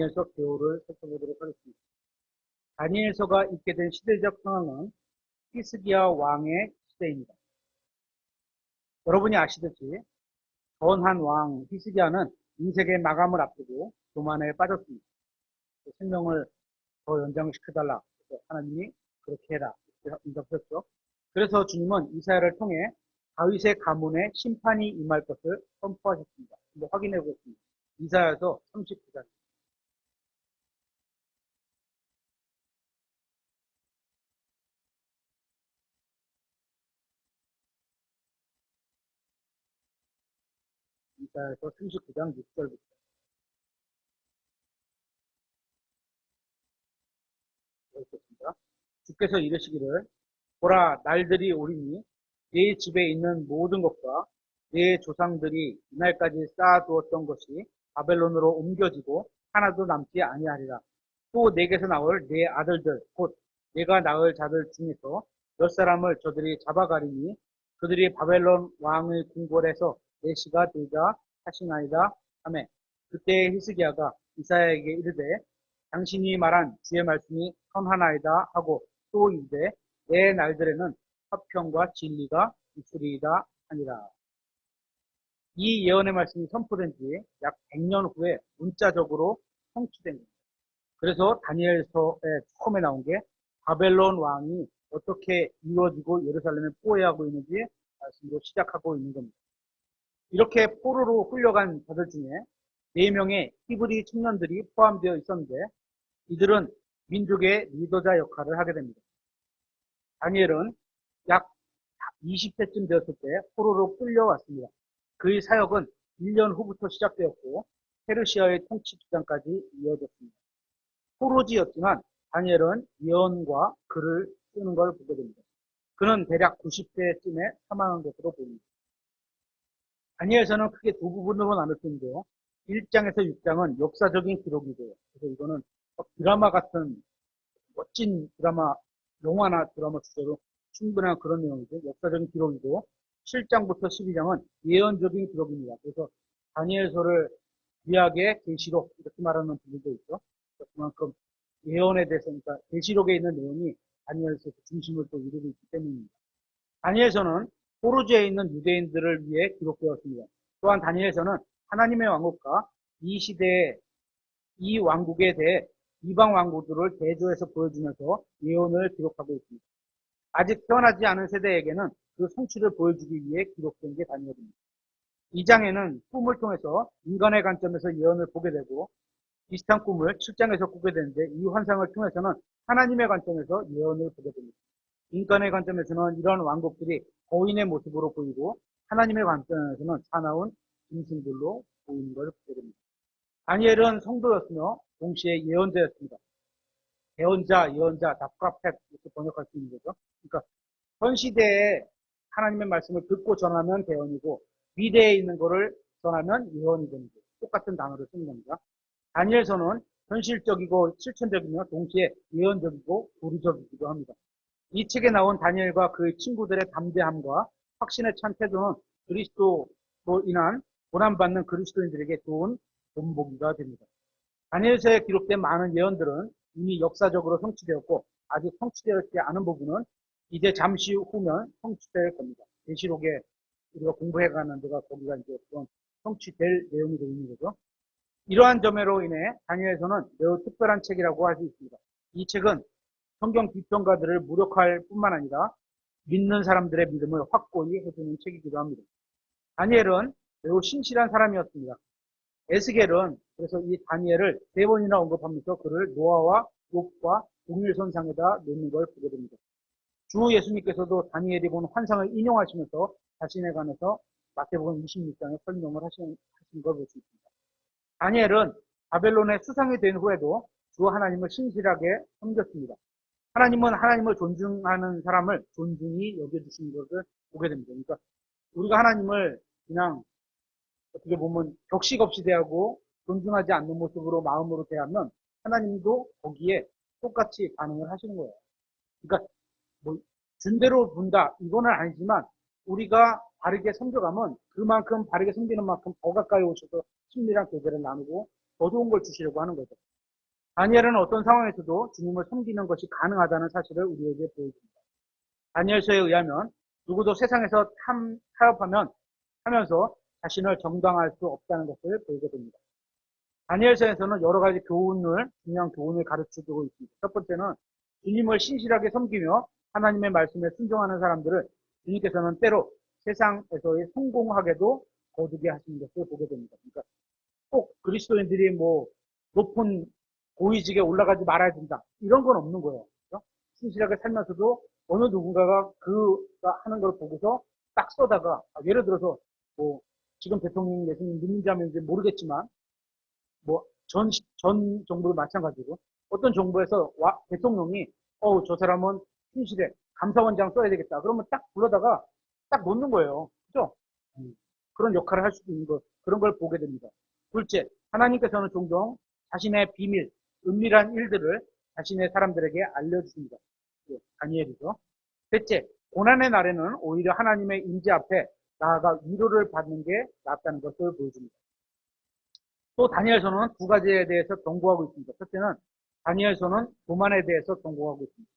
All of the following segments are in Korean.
다니엘서 개요를 살펴보도록 하겠습니다. 다니엘서가 있게 된 시대적 상황은 히스기야 왕의 시대입니다. 여러분이 아시듯이 전한 왕 히스기야는 인생의 마감을 앞두고 교만에 빠졌습니다. 생명을 더 연장시켜달라. 하나님이 그렇게 해라. 응답했죠. 그래서 주님은 이사야를 통해 다윗의 가문에 심판이 임할 것을 선포하셨습니다. 한번 확인해 보겠습니다. 이사야서 39장. 이사야서 39장 6절부터. 읽겠습니다. 주께서 이르시기를 보라 날들이 오리니 네 집에 있는 모든 것과 네 조상들이 이날까지 쌓아두었던 것이 바벨론으로 옮겨지고 하나도 남지 아니하리라. 또 내게서 나올 네 아들들 곧 내가 낳을 자들 중에서 몇 사람을 저들이 잡아가리니 그들이 바벨론 왕의 궁궐에서 내시가 되자 하시나이다 하매 그때 히스기야가 이사야에게 이르되 당신이 말한 주의 말씀이 선하나이다 하고 또 이르되 내 날들에는 화평과 진리가 있으리이다 하니라. 이 예언의 말씀이 선포된 지 약 100년 후에 문자적으로 성취된 겁니다. 그래서 다니엘서에 처음에 나온 게 바벨론 왕이 어떻게 이루어지고 예루살렘에 포위하고 있는지 말씀으로 시작하고 있는 겁니다. 이렇게 포로로 끌려간 자들 중에 4명의 히브리 청년들이 포함되어 있었는데 이들은 민족의 리더자 역할을 하게 됩니다. 다니엘은 약 20세쯤 되었을 때 포로로 끌려왔습니다. 그의 사역은 1년 후부터 시작되었고 페르시아의 통치 기간까지 이어졌습니다. 포로지였지만 다니엘은 예언과 글을 쓰는 걸 보게 됩니다. 그는 대략 90세쯤에 사망한 것으로 보입니다. 다니엘서는 크게 두 부분으로 나눌 수 있는데요. 1장에서 6장은 역사적인 기록이고요. 그래서 이거는 드라마 같은 멋진 드라마, 영화나 드라마 주제로 충분한 그런 내용이죠. 역사적인 기록이고 7장부터 12장은 예언적인 기록입니다. 그래서 다니엘서를 구약의 계시록 이렇게 말하는 부분도 있죠. 그만큼 예언에 대해서 그러니까 계시록에 있는 내용이 다니엘서의 중심을 또 이루고 있기 때문입니다. 다니엘서는 포로지에 있는 유대인들을 위해 기록되었습니다. 또한 다니엘서는 하나님의 왕국과 이 시대의 이 왕국에 대해 이방 왕국들을 대조해서 보여주면서 예언을 기록하고 있습니다. 아직 태어나지 않은 세대에게는 그 성취를 보여주기 위해 기록된 게 다니엘입니다. 2장에는 꿈을 통해서 인간의 관점에서 예언을 보게 되고 비슷한 꿈을 7장에서 꾸게 되는데 이 환상을 통해서는 하나님의 관점에서 예언을 보게 됩니다. 인간의 관점에서는 이런 왕국들이 거인의 모습으로 보이고 하나님의 관점에서는 사나운 짐승들로 보이는 걸 보게 됩니다. 다니엘은 성도였으며 동시에 예언자였습니다. 예언자, 예언자, 다 프로펫 이렇게 번역할 수 있는 거죠. 그러니까 현 시대에 하나님의 말씀을 듣고 전하면 대언이고 미래에 있는 것을 전하면 예언이 되는 거죠. 똑같은 단어를 쓰는 겁니다. 다니엘서는 현실적이고 실천적이며 동시에 예언적이고 도리적이기도 합니다. 이 책에 나온 다니엘과 그의 친구들의 담대함과 확신에 찬 태도는 그리스도로 인한 고난받는 그리스도인들에게 좋은 본보기가 됩니다. 다니엘서에 기록된 많은 예언들은 이미 역사적으로 성취되었고 아직 성취되었지 않은 부분은 이제 잠시 후면 성취될 겁니다. 계시록에 우리가 공부해가는 데가 거기가 이제 그런 성취될 내용이 되어 있는 거죠. 이러한 점으로 인해 다니엘서는 매우 특별한 책이라고 할 수 있습니다. 이 책은 성경 비평가들을 무력화할 뿐만 아니라 믿는 사람들의 믿음을 확고히 해주는 책이기도 합니다. 다니엘은 매우 신실한 사람이었습니다. 에스겔은 그래서 이 다니엘을 3번이나 언급하면서 그를 노아와 욥과 동일선상에다 놓는 걸 보게 됩니다. 주 예수님께서도 다니엘이 본 환상을 인용하시면서 자신에 관해서 마태복음 26장에 설명을 하신 걸 볼 수 있습니다. 다니엘은 바벨론의 수상이 된 후에도 주 하나님을 신실하게 섬겼습니다. 하나님은 하나님을 존중하는 사람을 존중히 여겨주시는 것을 보게 됩니다. 그러니까 우리가 하나님을 그냥 어떻게 보면 격식 없이 대하고 존중하지 않는 모습으로 마음으로 대하면 하나님도 거기에 똑같이 반응을 하시는 거예요. 그러니까 뭐 준대로 본다 이거는 아니지만 우리가 바르게 섬겨가면 그만큼 바르게 섬기는 만큼 더 가까이 오셔서 친밀한 교제를 나누고 더 좋은 걸 주시려고 하는 거죠. 다니엘은 어떤 상황에서도 주님을 섬기는 것이 가능하다는 사실을 우리에게 보여줍니다. 다니엘서에 의하면 누구도 세상에서 타협하면 하면서 자신을 정당화할 수 없다는 것을 보이게 됩니다. 다니엘서에서는 여러 가지 중요한 교훈을 가르쳐주고 있습니다. 첫 번째는 주님을 신실하게 섬기며 하나님의 말씀에 순종하는 사람들을 주님께서는 때로 세상에서의 성공하게도 거두게 하시는 것을 보게 됩니다. 그러니까 꼭 그리스도인들이 뭐 높은 고위직에 올라가지 말아야 된다. 이런 건 없는 거예요. 그렇죠? 신실하게 살면서도 어느 누군가가 그가 하는 걸 보고서 딱 쏘다가, 예를 들어서 뭐 지금 대통령이 예수님 믿는지 안 믿는지 모르겠지만 뭐 전 정부도 마찬가지고 어떤 정부에서 대통령이 저 사람은 신실해 감사원장 써야 되겠다. 그러면 딱 불러다가 딱 놓는 거예요. 그죠? 그런 역할을 할 수도 있는 거 그런 걸 보게 됩니다. 둘째, 하나님께서는 종종 자신의 비밀, 은밀한 일들을 자신의 사람들에게 알려주십니다. 다니엘이죠. 셋째, 고난의 날에는 오히려 하나님의 임재 앞에 나아가 위로를 받는 게 낫다는 것을 보여줍니다. 또 다니엘서는 두 가지에 대해서 경고하고 있습니다. 첫째는 다니엘서는 교만에 대해서 경고하고 있습니다.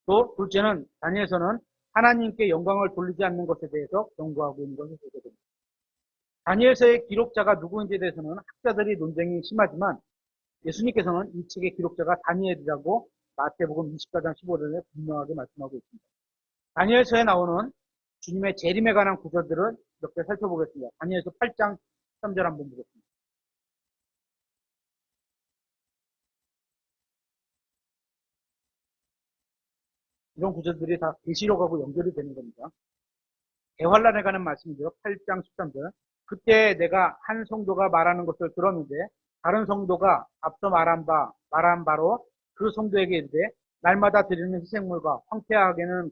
또 둘째는 다니엘서는 하나님께 영광을 돌리지 않는 것에 대해서 경고하고 있는 것을 보게 됩니다. 다니엘서의 기록자가 누구인지에 대해서는 학자들이 논쟁이 심하지만 예수님께서는 이 책의 기록자가 다니엘이라고 마태복음 24장 15절에 분명하게 말씀하고 있습니다. 다니엘서에 나오는 주님의 재림에 관한 구절들을 몇 개 살펴보겠습니다. 다니엘서 8장 13절 한번 보겠습니다. 이런 구절들이 다 계시록하고 연결이 되는 겁니다. 대환란에 관한 말씀이죠. 8장 13절. 그때 내가 한 성도가 말하는 것을 들었는데 다른 성도가 앞서 말한 바로 그 성도에게 이르되 날마다 드리는 희생물과 황폐하게는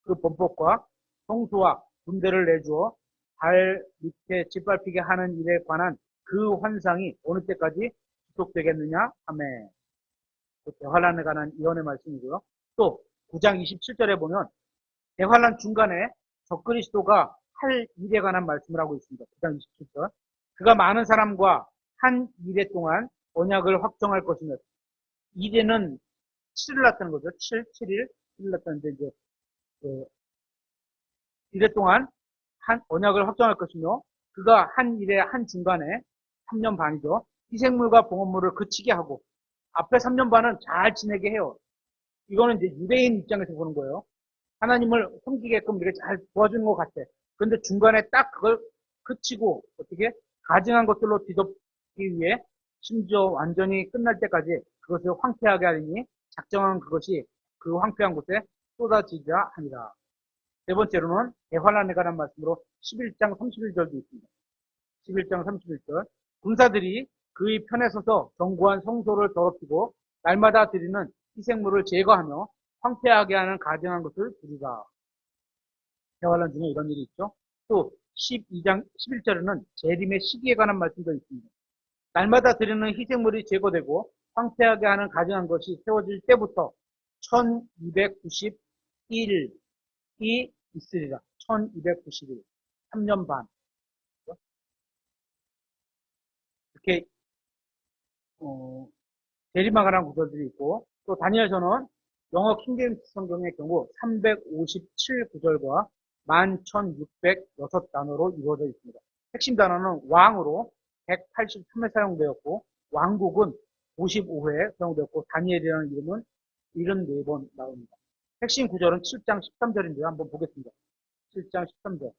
그 범법과 성수와 군대를 내주어 발 밑에 짓밟히게 하는 일에 관한 그 환상이 어느 때까지 지속되겠느냐 하매. 대환란에 관한 예언의 말씀이고요. 또 9장 27절에 보면 대환란 중간에 적그리스도가 할 일에 관한 말씀을 하고 있습니다. 9장 27절. 그가 많은 사람과 한 일에 동안 언약을 확정할 것이며, 이제는 7일 났다는 거죠. 7일 났다는데, 이제, 일에 동안 한 언약을 확정할 것이며, 그가 한 일의 한 중간에 3년 반이죠. 희생물과 봉헌물을 그치게 하고, 앞에 3년 반은 잘 지내게 해요. 이거는 이제 유대인 입장에서 보는 거예요. 하나님을 섬기게끔 이렇게 잘 도와주는 것 같아. 그런데 중간에 딱 그걸 그치고 어떻게 가증한 것들로 뒤덮기 위해 심지어 완전히 끝날 때까지 그것을 황폐하게 하리니 작정한 그것이 그 황폐한 곳에 쏟아지자 하니라. 네 번째로는 대환란에 관한 말씀으로 11장 31절도 있습니다. 11장 31절. 군사들이 그의 편에 서서 견고한 성소를 더럽히고 날마다 드리는 희생물을 제거하며 황폐하게 하는 가증한 것을 부리라. 대환란 중에 이런 일이 있죠. 또 12장 11절에는 재림의 시기에 관한 말씀도 있습니다. 날마다 드리는 희생물이 제거되고 황폐하게 하는 가증한 것이 세워질 때부터 1291일이 있으리라. 1291일. 3년 반. 이렇게 재림에 관한 구절들이 있고, 또 다니엘서는 영어 킹제임스 성경의 경우 357구절과 11,606단어로 이루어져 있습니다. 핵심 단어는 왕으로 183회 사용되었고, 왕국은 55회 사용되었고, 다니엘이라는 이름은 74번 나옵니다. 핵심 구절은 7장 13절인데요. 한번 보겠습니다. 7장 13절.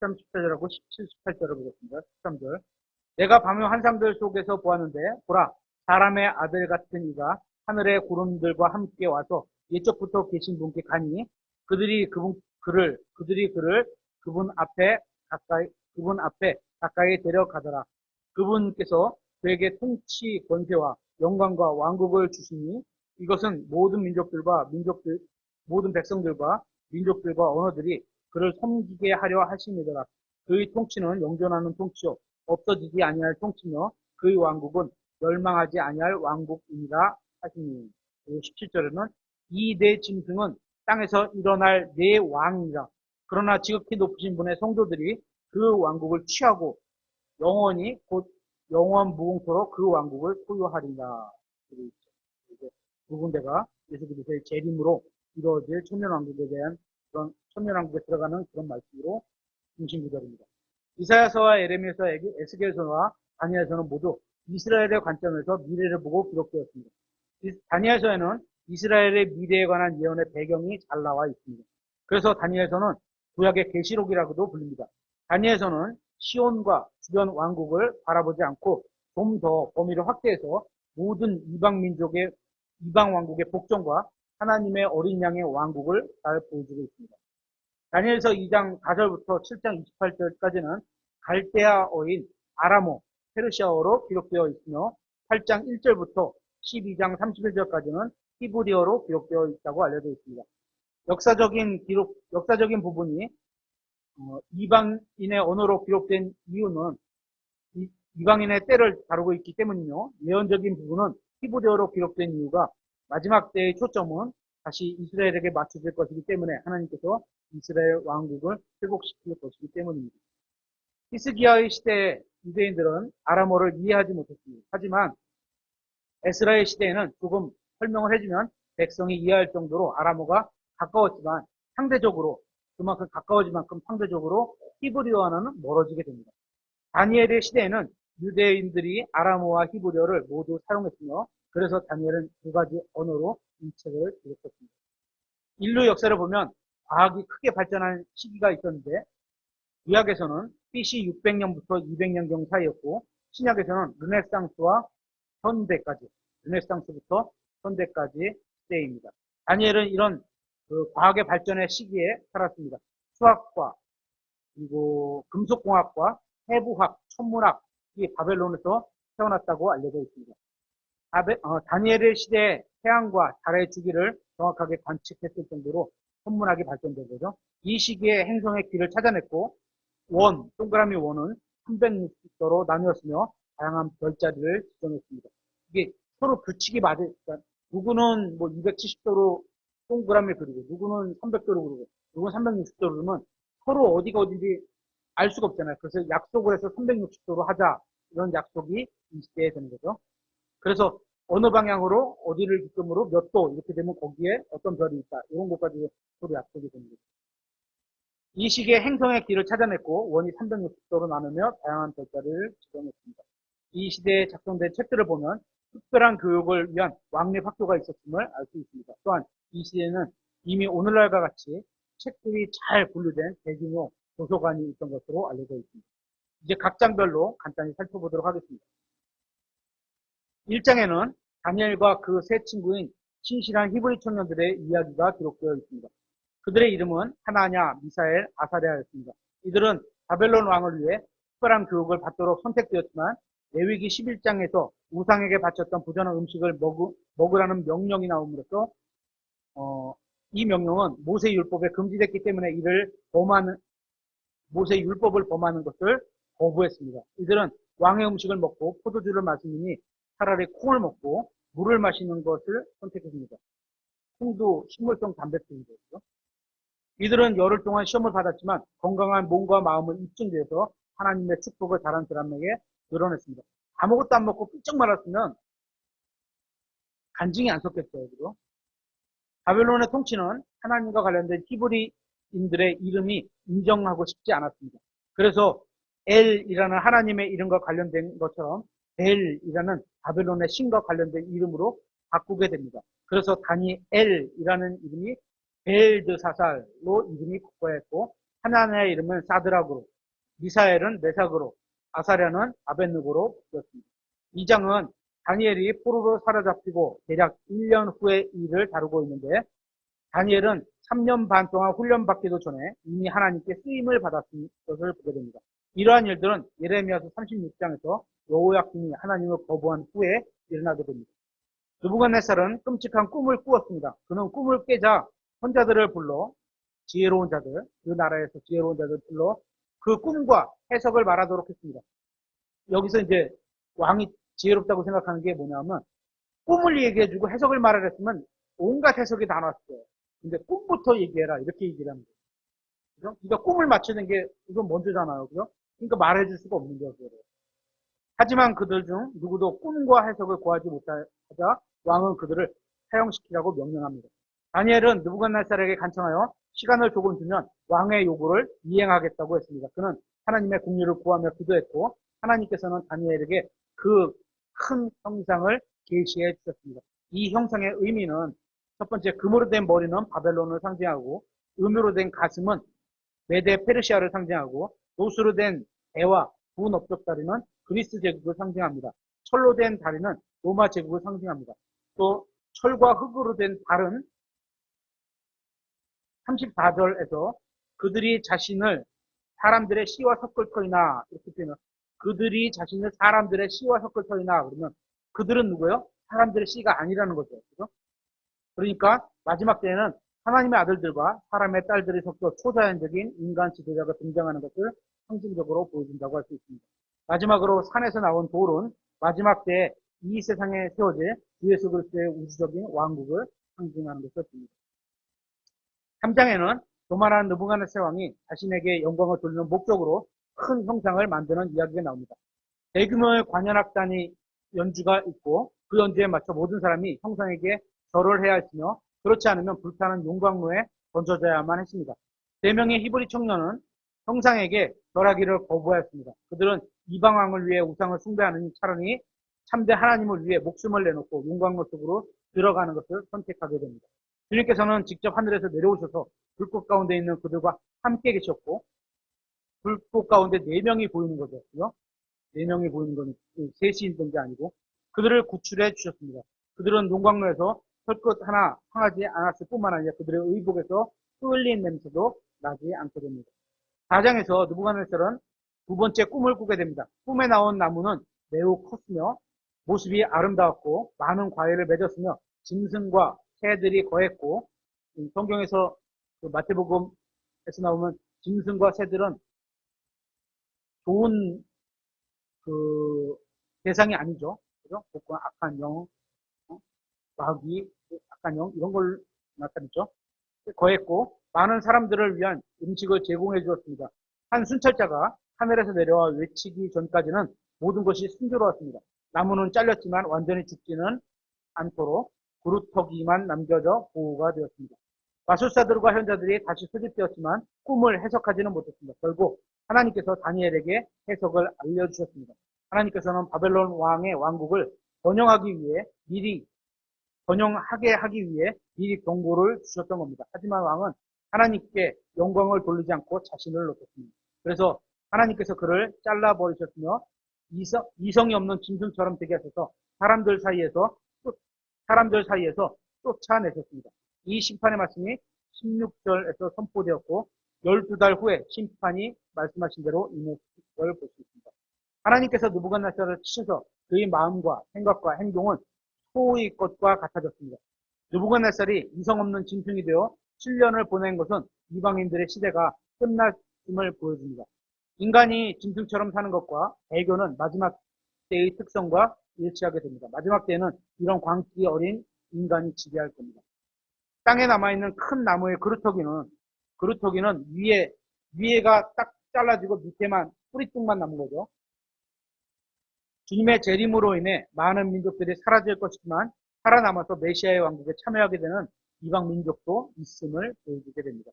13, 14절하고 17, 18절을 보겠습니다. 13절. 내가 밤의 환상들 속에서 보았는데 보라 사람의 아들 같은 이가 하늘의 구름들과 함께 와서 예적부터 계신 분께 가니 그들이 그를 그분 앞에 가까이 데려가더라. 그분께서 그에게 통치 권세와 영광과 왕국을 주시니 이것은 모든 모든 백성들과 민족들과 언어들이 그를 섬기게 하려 하심이더라. 그의 통치는 영존하는 통치요 없어지지 아니할 통치며 그의 왕국은 멸망하지 아니할 왕국이니라 하시니. 17절에는 이 내 짐승은 땅에서 일어날 내 왕이라. 그러나 지극히 높으신 분의 성도들이 그 왕국을 취하고 영원히 곧 영원 무궁토록 그 왕국을 소유하리라. 이제 두 군데가 예수 그리스도의 재림으로 이루어질 천년왕국에 대한 그런 천년왕국에 들어가는 그런 말씀으로 중심 구절입니다. 이사야서와 예레미야서, 에스겔서와 다니엘서는 모두 이스라엘의 관점에서 미래를 보고 기록되었습니다. 다니엘서에는 이스라엘의 미래에 관한 예언의 배경이 잘 나와 있습니다. 그래서 다니엘서는 구약의 계시록이라고도 불립니다. 다니엘서는 시온과 주변 왕국을 바라보지 않고 좀 더 범위를 확대해서 모든 이방 왕국의 복종과 하나님의 어린 양의 왕국을 잘 보여주고 있습니다. 다니엘서 2장 4절부터 7장 28절까지는 갈대아어인 아람어, 페르시아어로 기록되어 있으며 8장 1절부터 12장 31절까지는 히브리어로 기록되어 있다고 알려져 있습니다. 역사적인 부분이 이방인의 언어로 기록된 이유는 이방인의 때를 다루고 있기 때문이며, 예언적인 부분은 히브리어로 기록된 이유가 마지막 때의 초점은 다시 이스라엘에게 맞춰질 것이기 때문에 하나님께서 이스라엘 왕국을 회복시킬 것이기 때문입니다. 히스기야의 시대에 유대인들은 아람어를 이해하지 못했습니다. 하지만 에스라의 시대에는 조금 설명을 해주면 백성이 이해할 정도로 아람어가 가까웠지만 그만큼 가까워진 만큼 상대적으로 히브리어와는 멀어지게 됩니다. 다니엘의 시대에는 유대인들이 아람어와 히브리어를 모두 사용했으며, 그래서 다니엘은 두 가지 언어로 이 책을 기록했습니다. 인류 역사를 보면 과학이 크게 발전한 시기가 있었는데, 구약에서는 BC 600년부터 200년경 사이였고, 신약에서는 르네상스부터 현대까지 시대입니다. 다니엘은 이런 과학의 발전의 시기에 살았습니다. 수학과, 그리고 금속공학과, 해부학, 천문학이 바벨론에서 태어났다고 알려져 있습니다. 다니엘의 시대에 태양과 달의 주기를 정확하게 관측했을 정도로 천문학이 발전된 거죠. 이 시기에 행성의 길을 찾아냈고, 동그라미 원은 360도로 나뉘었으며 다양한 별자리를 지정했습니다. 이게 서로 규칙이 맞으니까 누구는 270도로 동그라미 그리고 누구는 300도로 그리고 누구는 360도로 그러면 서로 어디가 어딘지 알 수가 없잖아요. 그래서 약속을 해서 360도로 하자, 이런 약속이 이 시대에 되는 거죠. 그래서 어느 방향으로 어디를 기점으로 몇 도 이렇게 되면 거기에 어떤 별이 있다, 이런 것까지 서로 약속이 되는 거죠. 이 시기에 행성의 길을 찾아냈고 원이 360도로 나누며 다양한 별자리를 지정했습니다. 이 시대에 작성된 책들을 보면 특별한 교육을 위한 왕립 학교가 있었음을 알 수 있습니다. 또한 이 시대에는 이미 오늘날과 같이 책들이 잘 분류된 대규모 도서관이 있던 것으로 알려져 있습니다. 이제 각 장별로 간단히 살펴보도록 하겠습니다. 1장에는 다니엘과 그 세 친구인 신실한 히브리 청년들의 이야기가 기록되어 있습니다. 그들의 이름은 하나냐, 미사엘, 아사랴였습니다. 이들은 바벨론 왕을 위해 특별한 교육을 받도록 선택되었지만 레위기 11장에서 우상에게 바쳤던 부정한 음식을 먹으라는 명령이 나옴으로써 이 명령은 모세 율법에 금지됐기 때문에 모세 율법을 범하는 것을 거부했습니다. 이들은 왕의 음식을 먹고 포도주를 마시느니 차라리 콩을 먹고 물을 마시는 것을 선택했습니다. 콩도 식물성 단백질이죠. 이들은 열흘 동안 시험을 받았지만 건강한 몸과 마음을 입증돼서 하나님의 축복을 다른 사람에게 드러냈습니다. 아무것도 안 먹고 삐쩍 말았으면 간증이 안 섰겠어요. 그죠? 바벨론의 통치는 하나님과 관련된 히브리인들의 이름이 인정하고 싶지 않았습니다. 그래서 엘이라는 하나님의 이름과 관련된 것처럼 벨이라는 바벨론의 신과 관련된 이름으로 바꾸게 됩니다. 그래서 다니엘이라는 이름이 벨드사살로 이름이 바꿔야했고, 하나님의 이름은 사드락으로, 미사엘은 메삭으로, 아사랴는 아벳느고로 바뀌었습니다. 2장은 다니엘이 포로로 사로잡히고 대략 1년 후의 일을 다루고 있는데, 다니엘은 3년 반 동안 훈련받기도 전에 이미 하나님께 쓰임을 받았던 것을 보게 됩니다. 이러한 일들은 예레미야서 36장에서 여호야킨이 하나님을 거부한 후에 일어나게 됩니다. 느부갓네살은 끔찍한 꿈을 꾸었습니다. 그는 꿈을 깨자 선자들을 불러, 지혜로운 자들, 그 나라에서 지혜로운 자들을 불러 그 꿈과 해석을 말하도록 했습니다. 여기서 이제 왕이 지혜롭다고 생각하는 게 뭐냐면, 꿈을 얘기해주고 해석을 말하랬으면 온갖 해석이 다 나왔어요. 근데 꿈부터 얘기해라, 이렇게 얘기를 합니다. 그죠? 그러니까 꿈을 맞추는 게 이건 먼저잖아요. 그죠? 그러니까 말해줄 수가 없는 거예요. 하지만 그들 중 누구도 꿈과 해석을 구하지 못하자 왕은 그들을 사형시키라고 명령합니다. 다니엘은 느부갓네살에게 간청하여 시간을 조금 주면 왕의 요구를 이행하겠다고 했습니다. 그는 하나님의 궁유를 구하며 기도했고 하나님께서는 다니엘에게 그 큰 형상을 계시해 주셨습니다. 이 형상의 의미는 첫 번째, 금으로 된 머리는 바벨론을 상징하고 은으로 된 가슴은 메데 페르시아를 상징하고 노수로 된 배와 두 넓적다리는 그리스 제국을 상징합니다. 철로 된 다리는 로마 제국을 상징합니다. 또 철과 흙으로 된 발은 34절에서 그들이 자신을 사람들의 씨와 섞을 터이나 이렇게 표현해요. 그들이 자신을 사람들의 씨와 섞을 터이나 그러면 그들은 누구예요? 사람들의 씨가 아니라는 거죠. 그죠? 그러니까 마지막 때에는 하나님의 아들들과 사람의 딸들이 섞여 초자연적인 인간 지도자가 등장하는 것을 상징적으로 보여준다고 할 수 있습니다. 마지막으로 산에서 나온 돌은 마지막 때에 이 세상에 세워질 주 예수 그리스도의 우주적인 왕국을 상징하는 것을 봅니다. 3장에는 교만한 느부갓네살 왕이 자신에게 영광을 돌리는 목적으로 큰 형상을 만드는 이야기가 나옵니다. 대규모의 관현악단이 연주가 있고 그 연주에 맞춰 모든 사람이 형상에게 절을 해야 했으며 그렇지 않으면 불타는 용광로에 던져져야만 했습니다. 4명의 히브리 청년은 형상에게 절하기를 거부하였습니다. 그들은 이방왕을 위해 우상을 숭배하는 차라리 참대 하나님을 위해 목숨을 내놓고 용광로 속으로 들어가는 것을 선택하게 됩니다. 주님께서는 직접 하늘에서 내려오셔서 불꽃 가운데 있는 그들과 함께 계셨고 불꽃 가운데 4명이 보이는 거죠. 그죠? 4명이 보이는 건 셋이 있던 게 아니고 그들을 구출해 주셨습니다. 그들은 용광로에서 털끝 하나 상하지 않았을 뿐만 아니라 그들의 의복에서 흘린 냄새도 나지 않게 됩니다. 4장에서 느부갓네살은 두 번째 꿈을 꾸게 됩니다. 꿈에 나온 나무는 매우 컸으며 모습이 아름다웠고 많은 과일을 맺었으며 짐승과 새들이 거했고 성경에서 그 마태복음에서 나오면 짐승과 새들은 좋은 그 대상이 아니죠. 그죠? 복권, 악한 영, 마귀, 악한 영 이런 걸 나타냈죠. 거했고 많은 사람들을 위한 음식을 제공해 주었습니다. 한 순찰자가 하늘에서 내려와 외치기 전까지는 모든 것이 순조로웠습니다. 나무는 잘렸지만 완전히 죽지는 않도록 그루터기만 남겨져 보호가 되었습니다. 마술사들과 현자들이 다시 수집되었지만 꿈을 해석하지는 못했습니다. 결국 하나님께서 다니엘에게 해석을 알려주셨습니다. 하나님께서는 바벨론 왕의 왕국을 번영하게 하기 위해 미리 경고를 주셨던 겁니다. 하지만 왕은 하나님께 영광을 돌리지 않고 자신을 높였습니다. 그래서 하나님께서 그를 잘라버리셨으며 이성이 없는 짐승처럼 되게 하셔서 사람들 사이에서 쫓아내셨습니다. 이 심판의 말씀이 16절에서 선포되었고 12달 후에 심판이 말씀하신 대로 임했을 걸 볼 수 있습니다. 하나님께서 느부갓네살을 치셔서 그의 마음과 생각과 행동은 소의 것과 같아졌습니다. 느부갓네살이 이성 없는 짐승이 되어 7년을 보낸 것은 이방인들의 시대가 끝났음을 보여줍니다. 인간이 짐승처럼 사는 것과 배교는 마지막 때의 특성과 일치하게 됩니다. 마지막 때에는 이런 광기 어린 인간이 지배할 겁니다. 땅에 남아있는 큰 나무의 그루터기는 위에가 딱 잘라지고 밑에만 뿌리뚱만 남은 거죠. 주님의 재림으로 인해 많은 민족들이 사라질 것이지만 살아남아서 메시아의 왕국에 참여하게 되는 이방 민족도 있음을 보여주게 됩니다.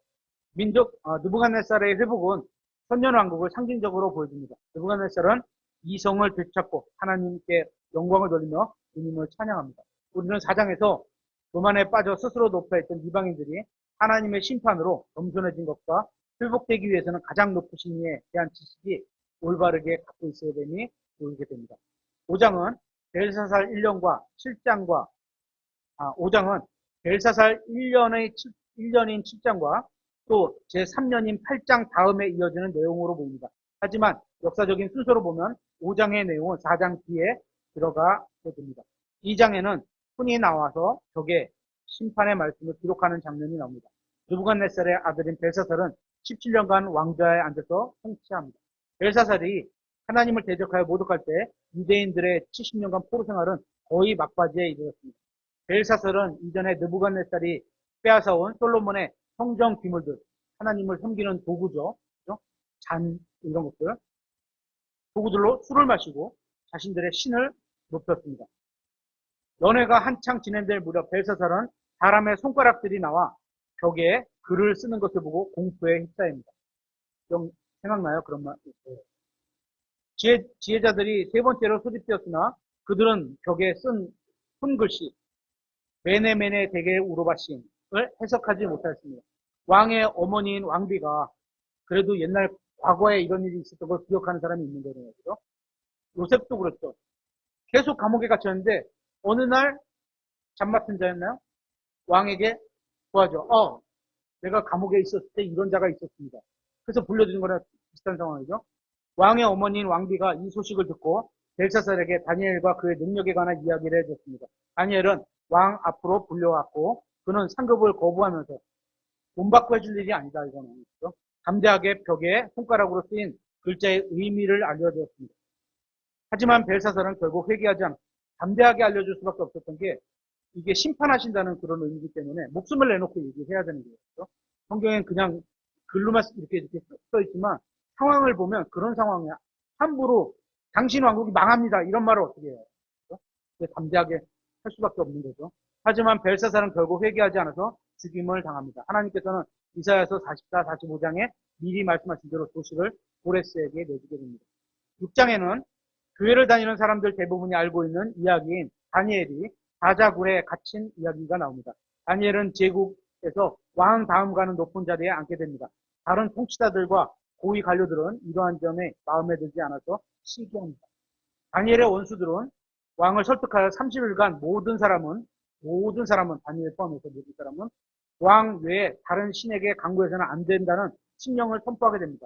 느부갓네살의 회복은 천년왕국을 상징적으로 보여줍니다. 느부갓네살은 이성을 되찾고 하나님께 영광을 돌리며 주님을 찬양합니다. 우리는 4장에서 교만에 빠져 스스로 높여있던 이방인들이 하나님의 심판으로 겸손해진 것과 회복되기 위해서는 가장 높으신 이에 대한 지식이 올바르게 갖고 있어야 됨이 보이게 됩니다. 5장은 벨사살 1년과 7장과 5장은 벨사살 1년인 7장과 또 제3년인 8장 다음에 이어지는 내용으로 보입니다. 하지만 역사적인 순서로 보면 5장의 내용은 4장 뒤에 들어가게 됩니다. 2장에는 훈이 나와서 적의 심판의 말씀을 기록하는 장면이 나옵니다. 느부갓네살의 아들인 벨사살은 17년간 왕좌에 앉아서 통치합니다. 벨사살이 하나님을 대적하여 모독할 때 유대인들의 70년간 포로 생활은 거의 막바지에 이르렀습니다. 벨사살은 이전에 느부갓네살이 빼앗아온 솔로몬의 성전 기물들, 하나님을 섬기는 도구죠. 그죠? 잔, 이런 것들. 도구들로 술을 마시고 자신들의 신을 높였습니다. 연회가 한창 진행될 무렵 벨사살은 사람의 손가락들이 나와 벽에 글을 쓰는 것을 보고 공포에 휩싸입니다. 좀 생각나요? 그런 말. 지혜자들이 세 번째로 소집되었으나 그들은 벽에 쓴 손글씨 메네메네 대개 우로바신을 해석하지 못하였습니다. 왕의 어머니인 왕비가 그래도 옛날 과거에 이런 일이 있었던 걸 기억하는 사람이 있는 거예요. 그죠? 요셉도 그렇죠. 계속 감옥에 갇혔는데 어느 날 잡맡은 자였나요? 왕에게 도와줘. 내가 감옥에 있었을 때 이런 자가 있었습니다. 그래서 불려주는 거랑 비슷한 상황이죠. 왕의 어머니인 왕비가 이 소식을 듣고 벨사살에게 다니엘과 그의 능력에 관한 이야기를 해줬습니다. 다니엘은 왕 앞으로 불려왔고 그는 상급을 거부하면서 돈 받고 해줄 일이 아니다 이거는. 그렇죠? 담대하게 벽에 손가락으로 쓰인 글자의 의미를 알려주었습니다. 하지만 벨사살은 결국 회개하지 않았습니다. 담대하게 알려줄 수밖에 없었던 게 이게 심판하신다는 그런 의미이기 때문에 목숨을 내놓고 얘기해야 되는 거예요. 그렇죠? 성경엔 그냥 글로만 이렇게 써 있지만 상황을 보면 그런 상황이야. 함부로 당신 왕국이 망합니다. 이런 말을 어떻게 해요? 그렇죠? 담대하게 할 수밖에 없는 거죠. 하지만 벨사살은 결국 회개하지 않아서 죽임을 당합니다. 하나님께서는 이사야서 44, 45장에 미리 말씀하신 대로 도시를 고레스에게 내주게 됩니다. 6장에는 교회를 다니는 사람들 대부분이 알고 있는 이야기인 다니엘이 사자굴에 갇힌 이야기가 나옵니다. 다니엘은 제국에서 왕 다음 가는 높은 자리에 앉게 됩니다. 다른 통치자들과 고위 관료들은 이러한 점에 마음에 들지 않아서 시기합니다. 다니엘의 원수들은 왕을 설득하여 30일간 모든 사람은 다니엘 포함해서 모든 사람은 왕 외에 다른 신에게 강구해서는 안 된다는 신령을 선포하게 됩니다.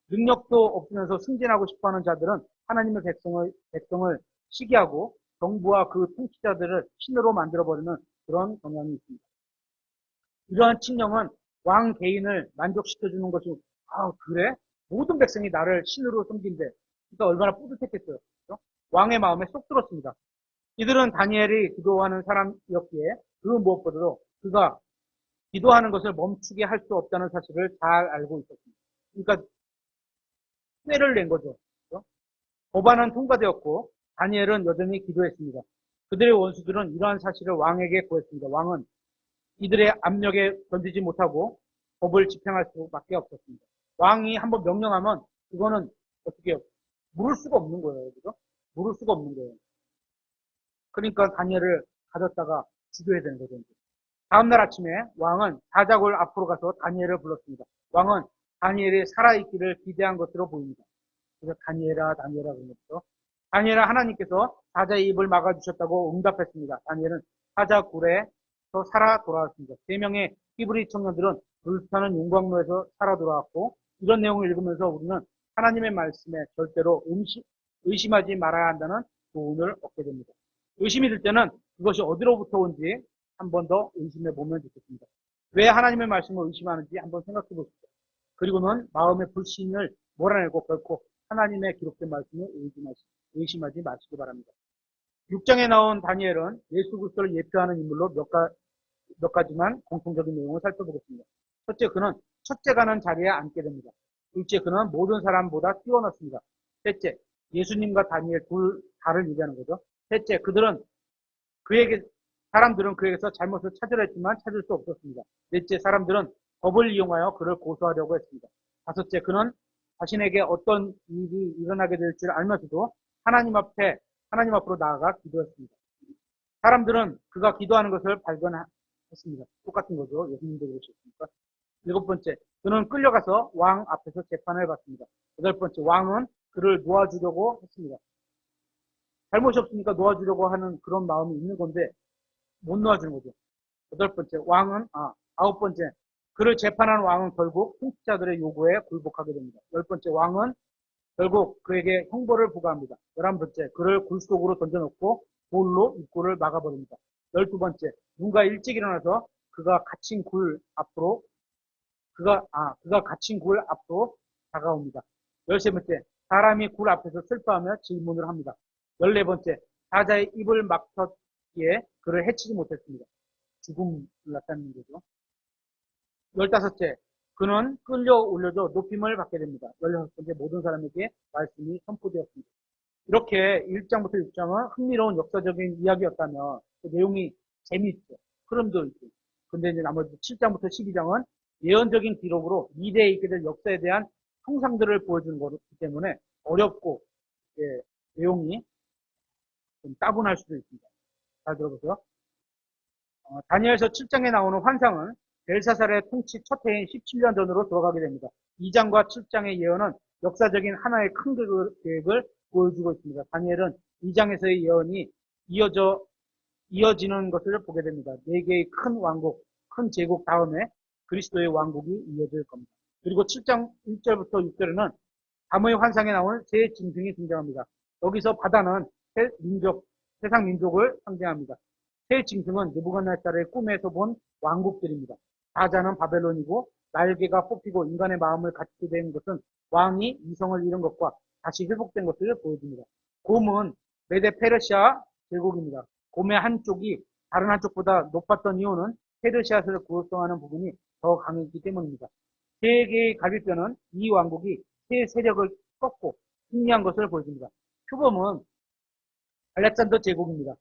능력도 없으면서 승진하고 싶어하는 자들은 하나님의 백성을 시기하고 정부와 그 통치자들을 신으로 만들어버리는 그런 경향이 있습니다. 이러한 칙령은 왕 개인을 만족시켜주는 것이 그래? 모든 백성이 나를 신으로 섬긴대. 그러니까 얼마나 뿌듯했겠어요. 그렇죠? 왕의 마음에 쏙 들었습니다. 이들은 다니엘이 기도하는 사람이었기에 그 무엇보다도 그가 기도하는 것을 멈추게 할 수 없다는 사실을 잘 알고 있었습니다. 그러니까 꾀를 낸 거죠. 그렇죠? 법안은 통과되었고 다니엘은 여전히 기도했습니다. 그들의 원수들은 이러한 사실을 왕에게 구했습니다. 왕은 이들의 압력에 견디지 못하고 법을 집행할 수밖에 없었습니다. 왕이 한번 명령하면 그거는 어떻게 해요? 물을 수가 없는 거예요. 그죠? 물을 수가 없는 거예요. 그러니까 다니엘을 가졌다가 죽여야 되는 거죠. 다음날 아침에 왕은 사자굴 앞으로 가서 다니엘을 불렀습니다. 왕은 다니엘이 살아있기를 기대한 것으로 보입니다. 그래서 다니엘아 그러면서 다니엘아 하나님께서 사자의 입을 막아주셨다고 응답했습니다. 다니엘은 사자굴에서 살아 돌아왔습니다. 3명의 히브리 청년들은 불타는 용광로에서 살아 돌아왔고 이런 내용을 읽으면서 우리는 하나님의 말씀에 절대로 의심하지 말아야 한다는 교훈을 얻게 됩니다. 의심이 들 때는 그것이 어디로부터 온지 한 번 더 의심해 보면 좋겠습니다. 왜 하나님의 말씀을 의심하는지 한번 생각해 보십시오. 그리고는 마음의 불신을 몰아내고 결코 하나님의 기록된 말씀을 의심하지 마시기 바랍니다. 6장에 나온 다니엘은 예수 그리스도를 예표하는 인물로 몇 가지만 공통적인 내용을 살펴보겠습니다. 첫째, 그는 첫째가는 자리에 앉게 됩니다. 둘째, 그는 모든 사람보다 뛰어났습니다. 셋째, 예수님과 다니엘 둘 다를 얘기하는 거죠. 셋째, 사람들은 그에게서 잘못을 찾으려 했지만 찾을 수 없었습니다. 넷째, 사람들은 법을 이용하여 그를 고소하려고 했습니다. 다섯째, 그는 자신에게 어떤 일이 일어나게 될 줄 알면서도 하나님 앞으로 나아가 기도했습니다. 사람들은 그가 기도하는 것을 발견했습니다. 똑같은 거죠. 예수님도 그러셨으니까. 7번째, 그는 끌려가서 왕 앞에서 재판을 받습니다. 8번째, 왕은 그를 놓아주려고 했습니다. 잘못이 없으니까 놓아주려고 하는 그런 마음이 있는 건데 못 놓아주는 거죠. 8번째, 9번째, 그를 재판한 왕은 결국 통치자들의 요구에 굴복하게 됩니다. 10번째, 왕은 결국 그에게 형벌을 부과합니다. 11번째, 그를 굴 속으로 던져놓고 돌로 입구를 막아버립니다. 12번째, 누군가 일찍 일어나서 그가 갇힌 굴 앞으로 다가옵니다. 13번째, 사람이 굴 앞에서 슬퍼하며 질문을 합니다. 14번째, 사자의 입을 막혔기에 그를 해치지 못했습니다. 죽음을 나타내는 거죠. 15째, 그는 끌려 올려져 높임을 받게 됩니다. 16번째 모든 사람에게 말씀이 선포되었습니다. 이렇게 1장부터 6장은 흥미로운 역사적인 이야기였다면 그 내용이 재미있죠. 흐름도 있고. 근데 이제 나머지 7장부터 12장은 예언적인 기록으로 미래에 있게 될 역사에 대한 형상들을 보여주는 거기 때문에 어렵고 예, 내용이 좀 따분할 수도 있습니다. 잘 들어보세요. 다니엘서 7장에 나오는 환상은 벨사살의 통치 첫 해인 17년 전으로 돌아가게 됩니다. 2장과 7장의 예언은 역사적인 하나의 큰 계획을 보여주고 있습니다. 다니엘은 2장에서의 예언이 이어지는 것을 보게 됩니다. 4개의 큰 왕국, 큰 제국 다음에 그리스도의 왕국이 이어질 겁니다. 그리고 7장 1절부터 6절에는 밤의 환상에 나오는 새 짐승이 등장합니다. 여기서 바다는 세상 민족을 상징합니다. 새 짐승은 느부갓네살의 꿈에서 본 왕국들입니다. 사자는 바벨론이고 날개가 뽑히고 인간의 마음을 갖게 된 것은 왕이 이성을 잃은 것과 다시 회복된 것을 보여줍니다. 곰은 메데 페르시아 제국입니다. 곰의 한쪽이 다른 한쪽보다 높았던 이유는 페르시아를 구성하는 부분이 더 강했기 때문입니다. 세 개의 갈비뼈는 이 왕국이 새 세력을 꺾고 승리한 것을 보여줍니다. 표범은 알렉산더 제국입니다.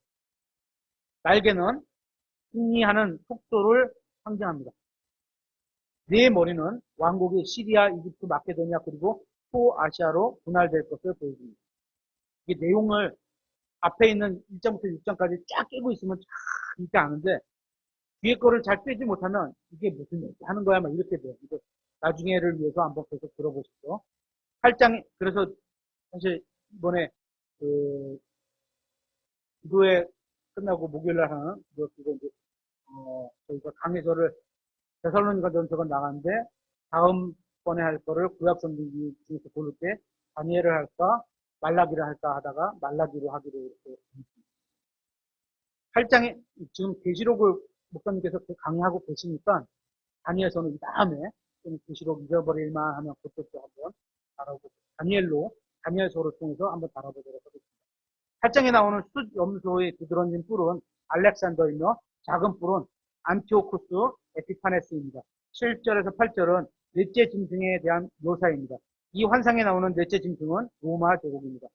날개는 승리하는 속도를 상징합니다. 네 머리는 왕국이 시리아, 이집트, 마케도니아 그리고 소아시아로 분할될 것을 보여줍니다. 이 내용을 앞에 있는 1장부터 6장까지 쫙 깨고 있으면 쫙 읽지 않은데 뒤에 거를 잘 빼지 못하면 이게 무슨 얘기 하는 거야 막 이렇게 돼요. 이거 나중에를 위해서 한번 계속 들어보시죠. 8장 그래서 사실 이번에 그 기도회 끝나고 목요일날 하는 그거 이제 저희가 강해서를 데살로니가 전서가 나가는데 다음번에 할 거를 구약 성경 중에서 고를 때 다니엘을 할까 말라기를 할까 하다가 말라기로 하기로 이렇게 했습니다. 8장에 지금 계시록을 목사님께서 강의하고 계시니까 다니엘서는 이 다음에 좀 계시록 잊어버릴만 하면 그것도 한번 다뤄보고 다니엘서를 통해서 한번 다뤄보도록 하겠습니다. 8장에 나오는 숫염소의 두드러진 뿔은 알렉산더이며 작은 뿔은 안티오쿠스 에피파네스입니다. 7절에서 8절은 넷째 짐승에 대한 묘사입니다. 이 환상에 나오는 넷째 짐승은 로마 제국입니다.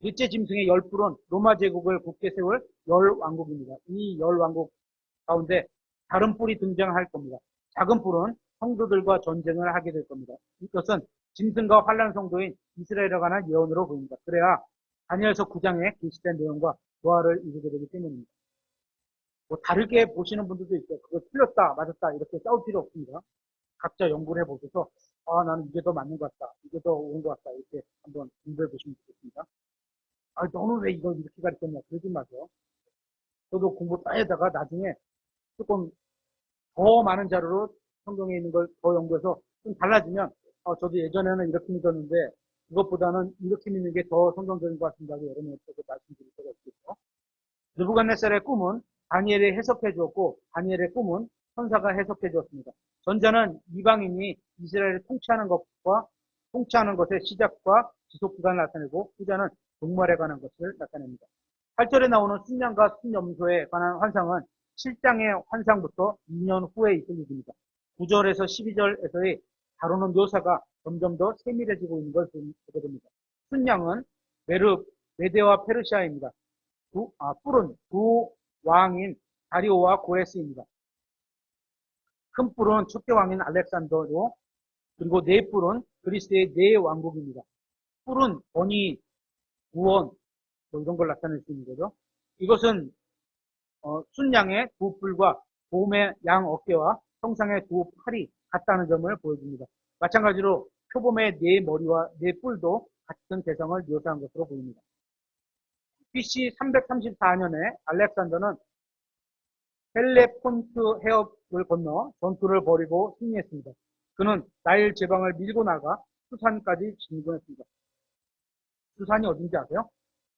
넷째 짐승의 10뿔은 로마 제국을 굳게 세울 10왕국입니다. 이 10왕국 가운데 다른 뿔이 등장할 겁니다. 작은 뿔은 성도들과 전쟁을 하게 될 겁니다. 이것은 짐승과 환란 성도인 이스라엘에 관한 예언으로 보입니다. 그래야 다니엘서 9장에 게시된 내용과 조화를 이루게 되기 때문입니다. 뭐 다르게 보시는 분들도 있어요. 그거 틀렸다, 맞았다 이렇게 싸울 필요 없습니다. 각자 연구를 해보셔서 나는 이게 더 맞는 것 같다, 이게 더 옳은 것 같다 이렇게 한번 공부해 보시면 좋겠습니다. 너는 왜 이걸 이렇게 가르쳤냐 그러지 마세요. 저도 공부 따에다가 나중에 조금 더 많은 자료로 성경에 있는 걸 더 연구해서 좀 달라지면 저도 예전에는 이렇게 믿었는데 그것보다는 이렇게 믿는 게 더 성경적인 것 같습니다. 여러분에게 말씀드릴 때가 있겠죠. 느부갓네살의 꿈은 다니엘이 해석해 주었고 다니엘의 꿈은 천사가 해석해 주었습니다. 전자는 이방인이 이스라엘을 통치하는 것의 시작과 지속 기간을 나타내고 후자는 종말에 관한 것을 나타냅니다. 8절에 나오는 순양과 순염소에 관한 환상은 7장의 환상부터 2년 후에 있을 일입니다. 9절에서 12절에서의 다루는 묘사가 점점 더 세밀해지고 있는 걸 보게 됩니다. 순양은 메데와 페르시아입니다. 뿔은 두 왕인 다리오와 고레스입니다. 큰 뿔은 첫째 왕인 알렉산더로 그리고 네 뿔은 그리스의 네 왕국입니다. 뿔은 번위, 구원 뭐 이런 걸 나타낼 수 있는 거죠. 이것은 순양의 두 뿔과 곰의 양 어깨와 성상의 두 팔이 같다는 점을 보여줍니다. 마찬가지로 표범의 네 머리와 네 뿔도 같은 대상을 묘사한 것으로 보입니다. BC 334년에 알렉산더는 헬레폰트 해협을 건너 전투를 벌이고 승리했습니다. 그는 나일 제방을 밀고 나가 수산까지 진군했습니다. 수산이 어딘지 아세요?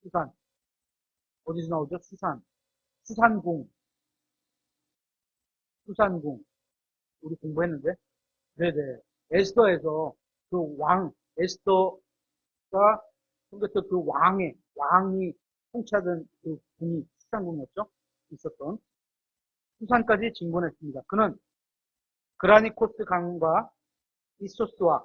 수산. 어디서 나오죠? 수산. 수산궁. 우리 공부했는데. 네네. 에스더에서 에스더가 생겼던 그 왕이 통치하던 그 궁이 수산궁이었죠? 있었던. 수산까지 진군했습니다. 그는 그라니코스 강과 이소스와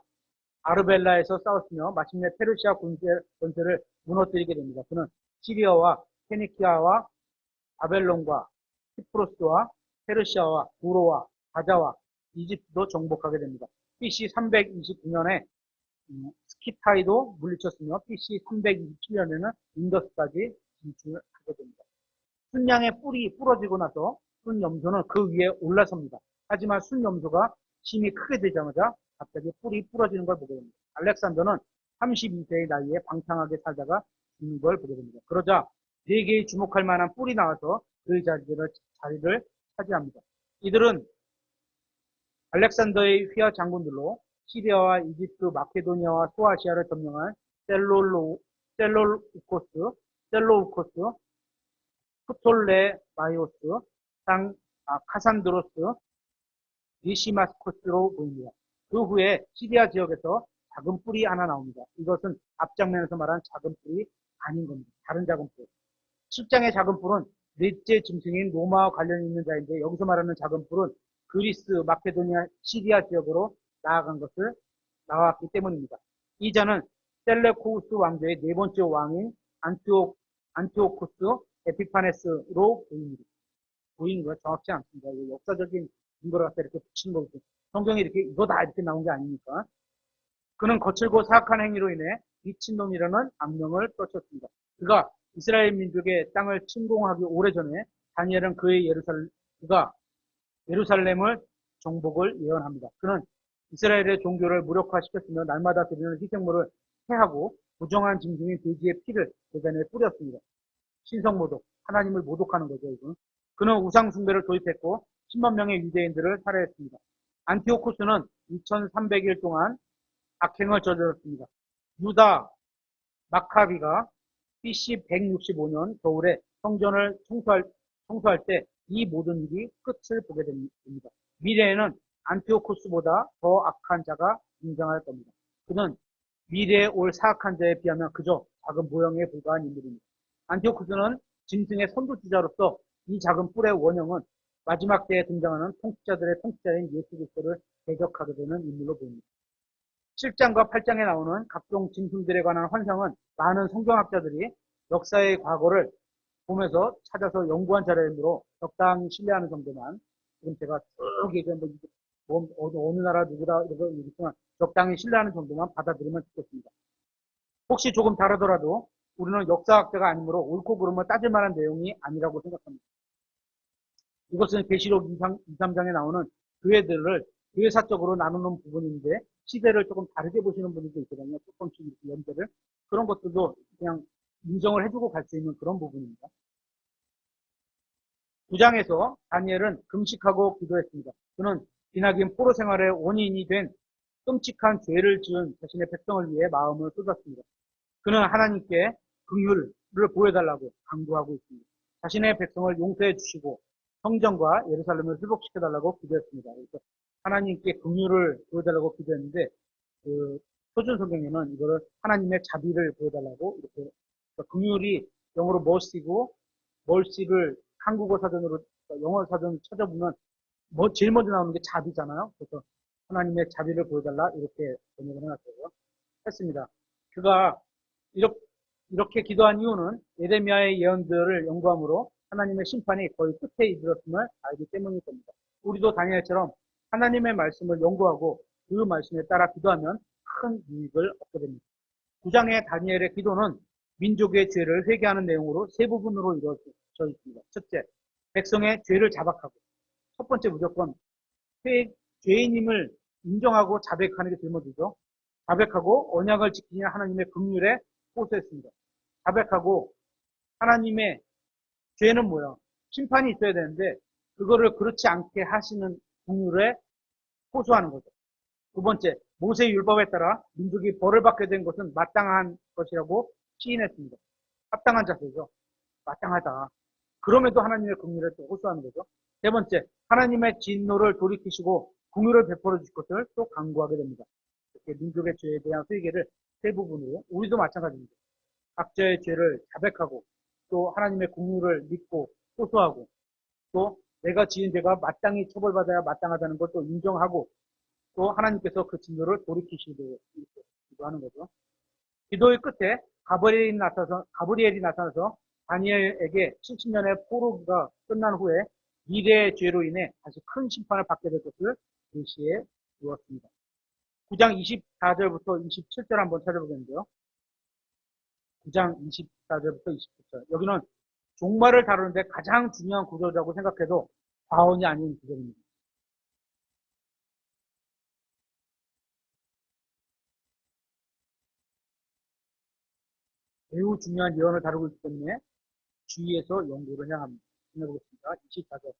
아르벨라에서 싸웠으며 마침내 페르시아 권세를 무너뜨리게 됩니다. 그는 시리아와 페니키아와 바벨론과 히프로스와 페르시아와 두로와 가자와 이집트도 정복하게 됩니다. BC 329년에 스키타이도 물리쳤으며 BC 327년에는 인더스까지 진출하게 됩니다. 순양의 뿔이 부러지고 나서 순염소는 그 위에 올라섭니다. 하지만 순염소가 힘이 크게 되자마자 갑자기 뿔이 부러지는 걸 보게 됩니다. 알렉산더는 32세의 나이에 방탕하게 살다가 죽는 걸 보게 됩니다. 그러자 4개의 주목할 만한 뿔이 나와서 그 자리를 차지합니다. 이들은 알렉산더의 휘하 장군들로 시리아와 이집트, 마케도니아와 소아시아를 점령한 셀로우코스, 프톨레마이오스, 카산드로스, 리시마스코스로 보입니다. 그 후에 시리아 지역에서 작은 뿔이 하나 나옵니다. 이것은 앞장면에서 말한 작은 뿔이 아닌 겁니다. 다른 작은 뿔. 10장의 작은 뿔은 넷째 짐승인 로마와 관련이 있는 자인데 여기서 말하는 작은 뿔은 그리스, 마케도니아, 시리아 지역으로 나왔기 때문입니다. 이 자는 셀레코우스 왕조의 네 번째 왕인 안티오코스 에피파네스로 보이는 거 정확치 않습니다. 역사적인 근거를 갖다 이렇게 붙이는 거고 성경에 이거 다 이렇게 나온 게 아니니까. 그는 거칠고 사악한 행위로 인해 미친놈이라는 악명을 떨쳤습니다. 그가 이스라엘 민족의 땅을 침공하기 오래전에 다니엘은 그가 예루살렘을 정복을 예언합니다. 그는 이스라엘의 종교를 무력화시켰으며 날마다 드리는 희생물을 해하고 부정한 짐승인 돼지의 피를 제단에 뿌렸습니다. 신성모독, 하나님을 모독하는 거죠. 이건. 그는 우상숭배를 도입했고 10만 명의 유대인들을 살해했습니다. 안티오코스는 2300일 동안 악행을 저질렀습니다. 유다 마카비가 BC 165년 겨울에 성전을 청소할 때 이 모든 일이 끝을 보게 됩니다. 미래에는 안티오코스보다 더 악한 자가 등장할 겁니다. 그는 미래에 올 사악한 자에 비하면 그저 작은 모형에 불과한 인물입니다. 안티오코스는 짐승의 선두주자로서 이 작은 뿔의 원형은 마지막 때에 등장하는 통치자들의 통치자인 예수 그리스도를 대적하게 되는 인물로 보입니다. 7장과 8장에 나오는 각종 짐승들에 관한 환상은 많은 성경학자들이 역사의 과거를 보면서 찾아서 연구한 자료이므로 적당히 신뢰하는 정도만, 지금 제가 쭉 얘기한 어느 나라 누구다 이런 거 얘기했지만 적당히 신뢰하는 정도만 받아들이면 좋겠습니다. 혹시 조금 다르더라도 우리는 역사학자가 아니므로 옳고 그름을 따질 만한 내용이 아니라고 생각합니다. 이것은 계시록 2, 3장에 나오는 교회사적으로 나누는 부분인데 시대를 조금 다르게 보시는 분들도 있거든요. 조금씩 연대를. 그런 것들도 그냥 인정을 해주고 갈 수 있는 그런 부분입니다. 9장에서 다니엘은 금식하고 기도했습니다. 그는 기나긴 포로 생활의 원인이 된 끔찍한 죄를 지은 자신의 백성을 위해 마음을 쏟았습니다. 그는 하나님께 긍휼을 보여달라고 강구하고 있습니다. 자신의 백성을 용서해 주시고 성전과 예루살렘을 회복시켜달라고 기도했습니다. 그래서 하나님께 긍휼을 보여달라고 기도했는데 표준 성경에는 이거를 하나님의 자비를 보여달라고 이렇게 긍휼이 영어로 멀시를 한국어 사전으로 영어 사전 찾아보면 제일 먼저 나오는 게 자비잖아요. 그래서 하나님의 자비를 보여달라 이렇게 번역을 해놨어요. 했습니다. 그가 이렇게 기도한 이유는 예레미야의 예언들을 연구함으로 하나님의 심판이 거의 끝에 이르렀음을 알기 때문일 겁니다. 우리도 다니엘처럼 하나님의 말씀을 연구하고 그 말씀에 따라 기도하면 큰 유익을 얻게 됩니다. 9장의 다니엘의 기도는 민족의 죄를 회개하는 내용으로 세 부분으로 이루어져 있습니다. 첫째, 백성의 죄를 자박하고, 첫 번째 무조건 죄인임을 인정하고 자백하는 게 들머지죠. 자백하고 언약을 지키는 하나님의 긍휼에 호소했습니다. 자백하고 하나님의 죄는 뭐야? 심판이 있어야 되는데 그거를 그렇지 않게 하시는 긍휼에 호소하는 거죠. 두 번째, 모세의 율법에 따라 민족이 벌을 받게 된 것은 마땅한 것이라고 시인했습니다. 합당한 자세죠. 마땅하다. 그럼에도 하나님의 긍휼에 또 호소하는 거죠. 세 번째, 하나님의 진노를 돌이키시고 긍휼을 베풀어 주실 것을 또 강구하게 됩니다. 이렇게 민족의 죄에 대한 회개를 세 부분으로, 우리도 마찬가지입니다. 각자의 죄를 자백하고 또 하나님의 긍휼을 믿고 호소하고 또 내가 지은 죄가 마땅히 처벌받아야 마땅하다는 걸 또 인정하고 또 하나님께서 그 진노를 돌이키시기도 하는 거죠. 기도의 끝에 가브리엘이 나타나서 다니엘에게 70년의 포로기가 끝난 후에 미래의 죄로 인해 다시 큰 심판을 받게 될 것을 계시해 주었습니다. 9장 24절부터 27절 한번 찾아보겠는데요. 9장 24절부터 27절. 여기는 종말을 다루는데 가장 중요한 구절이라고 생각해도 과언이 아닌 구절입니다. 매우 중요한 예언을 다루고 있기 때문에 주의해서 연구를 해야 합니다. 해보겠습니다. 24절.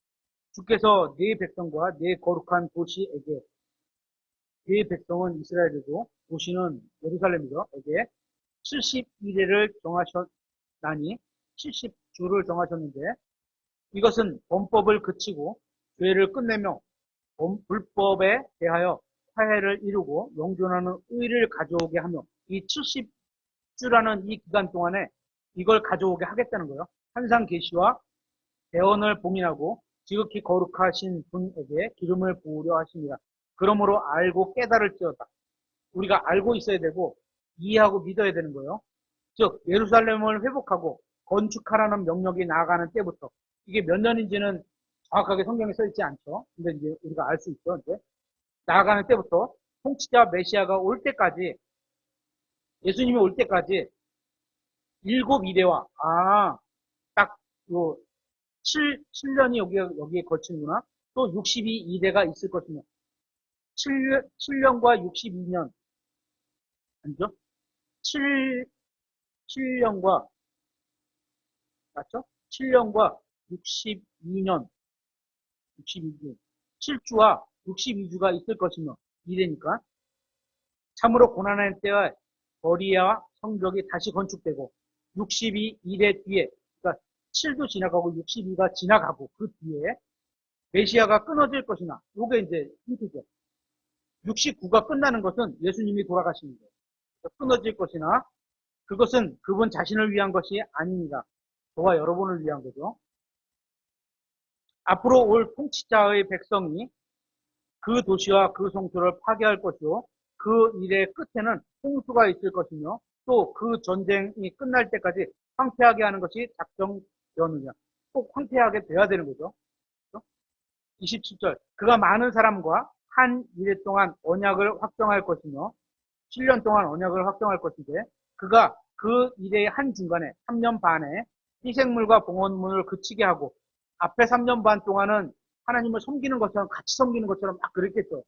주께서 네 백성과 네 거룩한 도시에게, 네 백성은 이스라엘이고 도시는 예루살렘이죠. 에게 72대를 정하셨나니 70주를 정하셨는데 이것은 범법을 그치고 죄를 끝내며 불법에 대하여 화해를 이루고 영존하는 의를 가져오게 하며 이 70주라는 이 기간 동안에 이걸 가져오게 하겠다는 거예요. 환상 계시와 대언을 봉인하고 지극히 거룩하신 분에게 기름을 부으려 하십니다. 그러므로 알고 깨달을지어다. 우리가 알고 있어야 되고 이해하고 믿어야 되는 거예요. 즉 예루살렘을 회복하고 건축하라는 명령이 나아가는 때부터 이게 몇 년인지는 정확하게 성경에 써 있지 않죠. 근데 이제 우리가 알 수 있죠. 이제 나아가는 때부터 통치자 메시아가 올 때까지 예수님이 올 때까지 일곱 이대와 딱요 7년이 여기에 걸치는구나. 또 62이대가 있을 것이며 7년과 62년 아니죠? 7년과 맞죠? 7년과 62년 62주 7주와 62주가 있을 것이며 이래니까 참으로 고난의 때에 거리와 성벽이 다시 건축되고 62일의 뒤에 그러니까 7도 지나가고 62가 지나가고 그 뒤에 메시아가 끊어질 것이나 요게 이제 힌트죠. 69가 끝나는 것은 예수님이 돌아가시는 거예요. 끊어질 것이나 그것은 그분 자신을 위한 것이 아닙니다. 저와 여러분을 위한 거죠. 앞으로 올 통치자의 백성이 그 도시와 그 성소를 파괴할 것이요. 그 일의 끝에는 홍수가 있을 것이며 또 그 전쟁이 끝날 때까지 황폐하게 하는 것이 작정되었느냐. 꼭 황폐하게 돼야 되는 거죠. 27절. 그가 많은 사람과 한 일에 동안 언약을 확정할 것이며 7년 동안 언약을 확정할 것인데 그가 그 일의 한 중간에 3년 반에 희생물과 봉헌물을 그치게 하고 앞에 3년 반 동안은 하나님을 섬기는 것처럼 같이 섬기는 것처럼 막 그랬겠죠.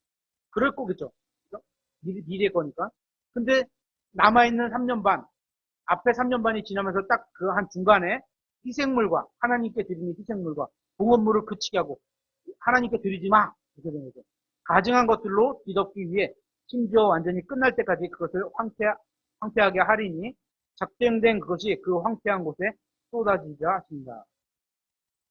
그럴 거겠죠. 그죠? 미래의 거니까. 근데 남아있는 3년 반, 앞에 3년 반이 지나면서 딱 그 한 중간에 희생물과 하나님께 드리는 희생물과 봉헌물을 그치게 하고 하나님께 드리지 마. 이렇게 되는 거죠. 가증한 것들로 뒤덮기 위해 심지어 완전히 끝날 때까지 그것을 황폐하게 하리니 작정된 그것이 그 황폐한 곳에 쏟아지자 하십니다.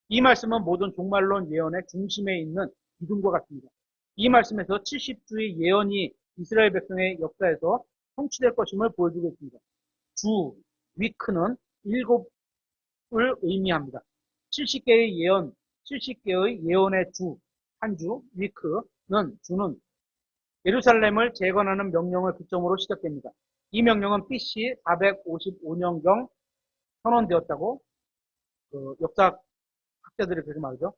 이 말씀은 모든 종말론 예언의 중심에 있는 기둥과 같습니다. 이 말씀에서 70주의 예언이 이스라엘 백성의 역사에서 성취될 것임을 보여주고 있습니다. 주, 위크는 7을 의미합니다. 70개의 예언, 70개의 예언의 주, 한 주, 위크는 주는 예루살렘을 재건하는 명령을 기점으로 시작됩니다. 이 명령은 BC 455년경 선언되었다고 역사 학자들이 그렇게 말하죠.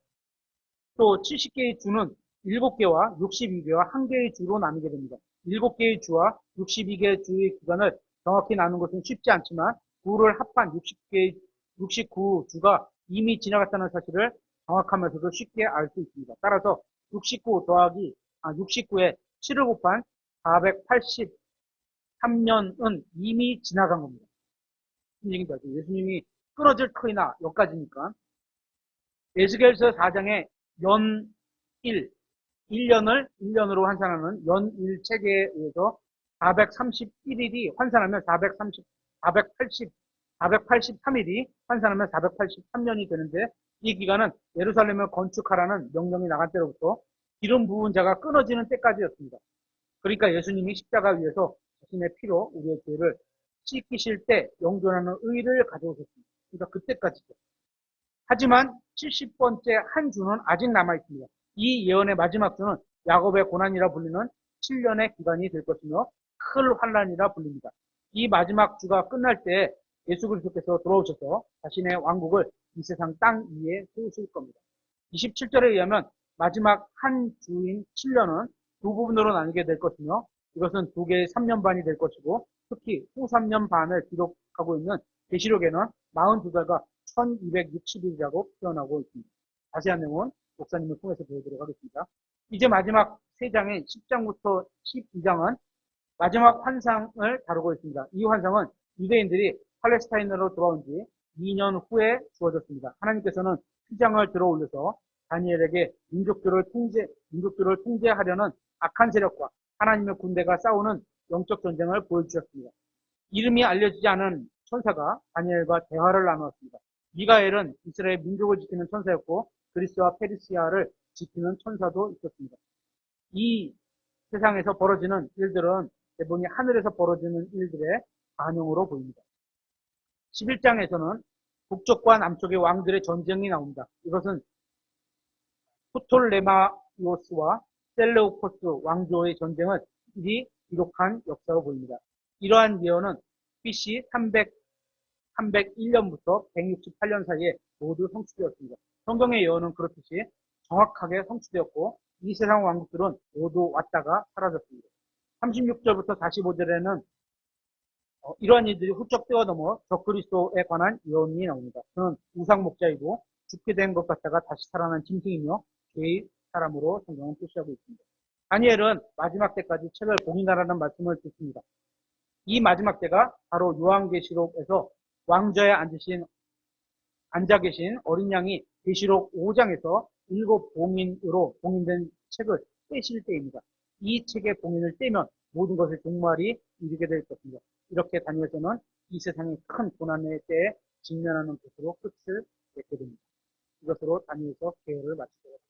또 70개의 주는 7개와 62개와 1개의 주로 나뉘게 됩니다. 7개의 주와 62개의 주의 기간을 정확히 나누는 것은 쉽지 않지만 구를 합한 69주가 이미 지나갔다는 사실을 정확하면서도 쉽게 알 수 있습니다. 따라서 69에 7을 곱한 483년은 이미 지나간 겁니다. 예수님이 끊어질 터이나 여기까지니까. 에스겔서 4장에 연 1년을 1년으로 환산하는 연 1체계에 의해서 431일이 환산하면 483일이 환산하면 483년이 되는데 이 기간은 예루살렘을 건축하라는 명령이 나갈 때로부터 기름 부은 자가 끊어지는 때까지였습니다. 그러니까 예수님이 십자가 위에서 자신의 피로 우리의 죄를 씻기실 때 영존하는 의를 가져오셨습니다. 그러니까 그때까지죠. 하지만 70번째 한 주는 아직 남아 있습니다. 이 예언의 마지막 주는 야곱의 고난이라 불리는 7년의 기간이 될 것이며 큰 환란이라 불립니다. 이 마지막 주가 끝날 때 예수 그리스도께서 돌아오셔서 자신의 왕국을 이 세상 땅 위에 세우실 겁니다. 27절에 의하면 마지막 한 주인 7년은 두 부분으로 나누게 될 것이며 이것은 두 개의 3년 반이 될 것이고 특히 후 3년 반을 기록하고 있는 계시록에는 42달과 1260일이라고 표현하고 있습니다. 자세한 내용은 목사님을 통해서 보여드리도록 하겠습니다. 이제 마지막 3장인 10장부터 12장은 마지막 환상을 다루고 있습니다. 이 환상은 유대인들이 팔레스타인으로 돌아온 지 2년 후에 주어졌습니다. 하나님께서는 휘장을 들어 올려서 다니엘에게 민족들을 통제하려는 악한 세력과 하나님의 군대가 싸우는 영적 전쟁을 보여주셨습니다. 이름이 알려지지 않은 천사가 다니엘과 대화를 나누었습니다. 미가엘은 이스라엘 민족을 지키는 천사였고 그리스와 페르시아를 지키는 천사도 있었습니다. 이 세상에서 벌어지는 일들은 대부분이 하늘에서 벌어지는 일들의 반영으로 보입니다. 11장에서는 북쪽과 남쪽의 왕들의 전쟁이 나옵니다. 이것은 프톨레마이오스와 셀레우코스 왕조의 전쟁을 미리 기록한 역사로 보입니다. 이러한 예언은 BC 301년부터 168년 사이에 모두 성취되었습니다. 성경의 예언은 그렇듯이 정확하게 성취되었고 이 세상 왕국들은 모두 왔다가 사라졌습니다. 36절부터 45절에는 이러한 일들이 훌쩍 뛰어넘어 적그리스도에 관한 예언이 나옵니다. 그는 우상 목자이고 죽게 된 것 같다가 다시 살아난 짐승이며 죄의 사람으로 성경은 표시하고 있습니다. 다니엘은 마지막 때까지 책을 봉인하라는 말씀을 듣습니다. 이 마지막 때가 바로 요한계시록에서 왕좌에 앉아 계신 어린 양이 계시록 5장에서 7봉인으로 봉인된 책을 떼실 때입니다. 이 책의 봉인을 떼면 모든 것의 종말이 이르게 될 것입니다. 이렇게 다니엘서는 이 세상의 큰 고난의 때에 직면하는 것으로 끝을 맺게 됩니다. 이것으로 다니엘서 개요를 마치도록 하겠습니다.